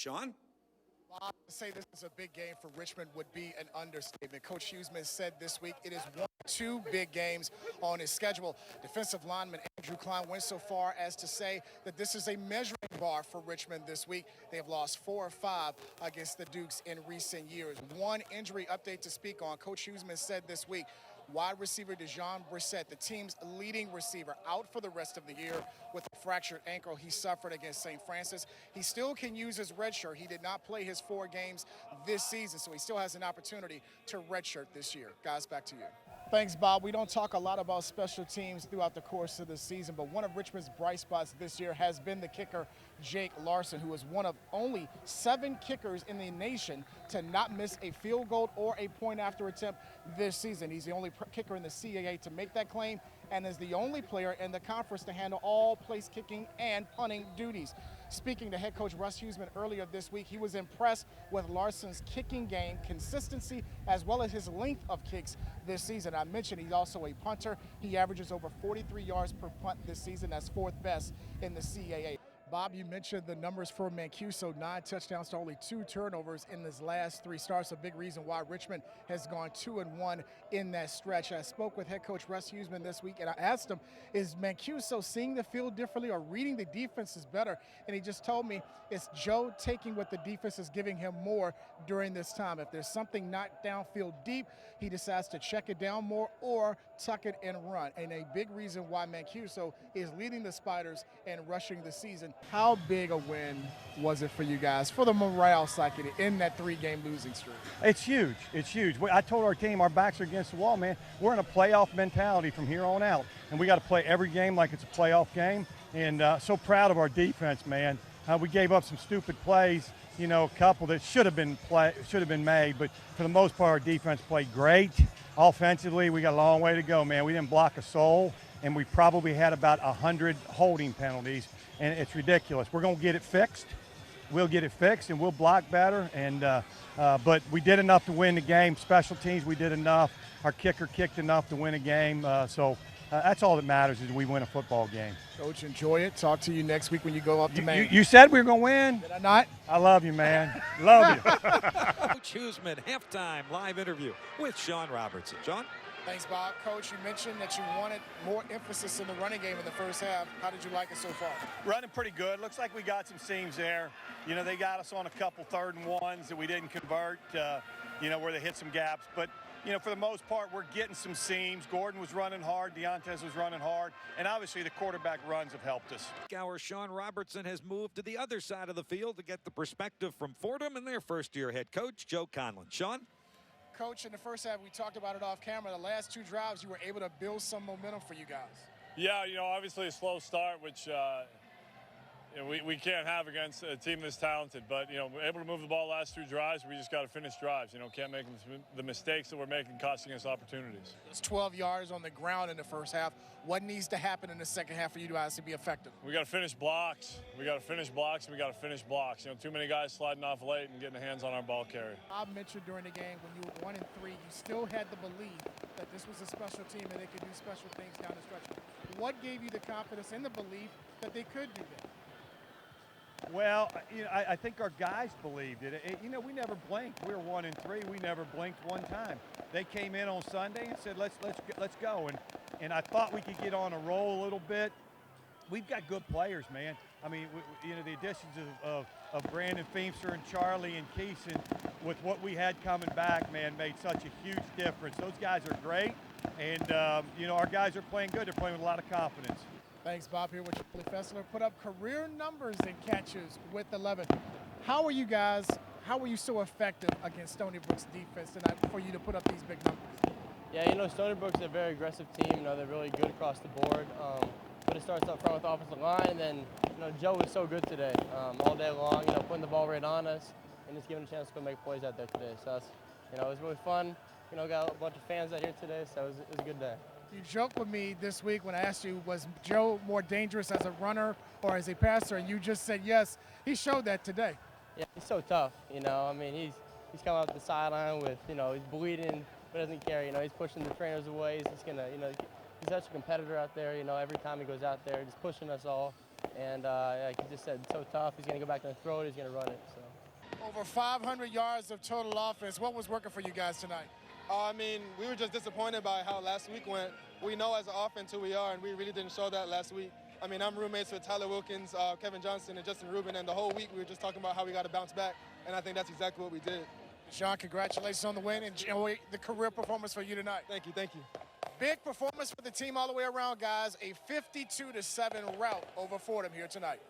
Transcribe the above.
Sean? Bob, to say this is a big game for Richmond would be an understatement. Coach Huseman said this week it is one of two big games on his schedule. Defensive lineman Andrew Klein went so far as to say that this is a measuring bar for Richmond this week. They have lost 4 or 5 against the Dukes in recent years. One injury update to speak on. Coach Huseman said this week, wide receiver Dejon Brissett, the team's leading receiver, out for the rest of the year with a fractured ankle he suffered against St. Francis. He still can use his red shirt. He did not play his 4 games this season, so he still has an opportunity to redshirt this year. Guys, back to you. Thanks, Bob. We don't talk a lot about special teams throughout the course of the season, but one of Richmond's bright spots this year has been the kicker, Jake Larson, who is one of only 7 kickers in the nation to not miss a field goal or a point after attempt this season. He's the only kicker in the CAA to make that claim and is the only player in the conference to handle all place kicking and punting duties. Speaking to head coach Russ Huseman earlier this week, he was impressed with Larson's kicking game, consistency, as well as his length of kicks this season. I mentioned he's also a punter. He averages over 43 yards per punt this season. That's 4th best in the CAA. Bob, you mentioned the numbers for Mancuso, 9 touchdowns to only 2 turnovers in his last 3 starts. A big reason why Richmond has gone 2-1 in that stretch. I spoke with head coach Russ Huseman this week, and I asked him, is Mancuso seeing the field differently or reading the defenses better? And he just told me it's Joe taking what the defense is giving him more during this time. If there's something not downfield deep, he decides to check it down more or tuck it and run. And a big reason why Mancuso is leading the Spiders and rushing the season. How big a win was it for you guys, for the morale side in that 3-game losing streak? It's huge. It's huge. I told our team our backs are against the wall, man. We're in a playoff mentality from here on out, and we got to play every game like it's a playoff game. And so proud of our defense, man. We gave up some stupid plays, you know, a couple that should have been made, but for the most part, our defense played great. Offensively, we got a long way to go, man. We didn't block a soul, and we probably had about 100 holding penalties, and it's ridiculous. We're going to get it fixed. We'll get it fixed, and we'll block better. And but we did enough to win the game. Special teams, we did enough. Our kicker kicked enough to win a game. So that's all that matters is we win a football game. Coach, enjoy it. Talk to you next week when you go up to Maine. You said we were going to win. Did I not? I love you, man. Love you. Coach Huseman, halftime live interview with Sean Robertson. Sean? Thanks, Bob. Coach, you mentioned that you wanted more emphasis in the running game in the first half. How did you like it so far? Running pretty good. Looks like we got some seams there. You know, they got us on a couple 3rd and 1s that we didn't convert, you know, where they hit some gaps. But, you know, for the most part, we're getting some seams. Gordon was running hard. Deontez was running hard. And obviously the quarterback runs have helped us. Our Sean Robertson has moved to the other side of the field to get the perspective from Fordham and their first-year head coach, Joe Conlon. Sean? Coach, in the first half, we talked about it off camera. The last 2 drives, you were able to build some momentum for you guys. Yeah, you know, obviously a slow start, which you know, we can't have against a team this talented. But, you know, we're able to move the ball last 2 drives. We just got to finish drives. You know, can't make the mistakes that we're making costing us opportunities. It's 12 yards on the ground in the first half. What needs to happen in the second half for you guys to be effective? We got to finish blocks. We got to finish blocks, and we got to finish blocks. You know, too many guys sliding off late and getting their hands on our ball carrier. Bob mentioned during the game when you were 1-3, you still had the belief that this was a special team and they could do special things down the stretch. What gave you the confidence and the belief that they could do that? Well, you know, I think our guys believed it. You know, we never blinked. We were 1-3. We never blinked one time. They came in on Sunday and said, let's go. And I thought we could get on a roll a little bit. We've got good players, man. I mean, you know, the additions of Brandon Feemster and Charlie and Keeson with what we had coming back, man, made such a huge difference. Those guys are great. And, you know, our guys are playing good. They're playing with a lot of confidence. Thanks, Bob. Here with Charlie Fessler. Put up career numbers in catches with 11. How are you guys, how were you so effective against Stony Brook's defense tonight for you to put up these big numbers? Yeah, you know, Stony Brook's a very aggressive team. You know, they're really good across the board. But it starts up front with the offensive line, and then, you know, Joe was so good today. All day long, you know, putting the ball right on us and just giving a chance to go make plays out there today. So, that's, you know, it was really fun. You know, got a bunch of fans out here today, so it was a good day. You joked with me this week when I asked you, was Joe more dangerous as a runner or as a passer? And you just said yes. He showed that today. Yeah, he's so tough, you know. I mean, he's coming out the sideline with, you know, he's bleeding, but doesn't care. You know, he's pushing the trainers away. He's just going to, you know, he's such a competitor out there, you know, every time he goes out there, just pushing us all. And like he just said, so tough. He's going to go back and throw it. He's going to run it. So. Over 500 yards of total offense. What was working for you guys tonight? I mean, we were just disappointed by how last week went. We know as an offense who we are, and we really didn't show that last week. I mean, I'm roommates with Tyler Wilkins, Kevin Johnson, and Justin Rubin, and the whole week we were just talking about how we got to bounce back, and I think that's exactly what we did. Sean, congratulations on the win and enjoy the career performance for you tonight. Thank you, thank you. Big performance for the team all the way around, guys. A 52-7 rout over Fordham here tonight.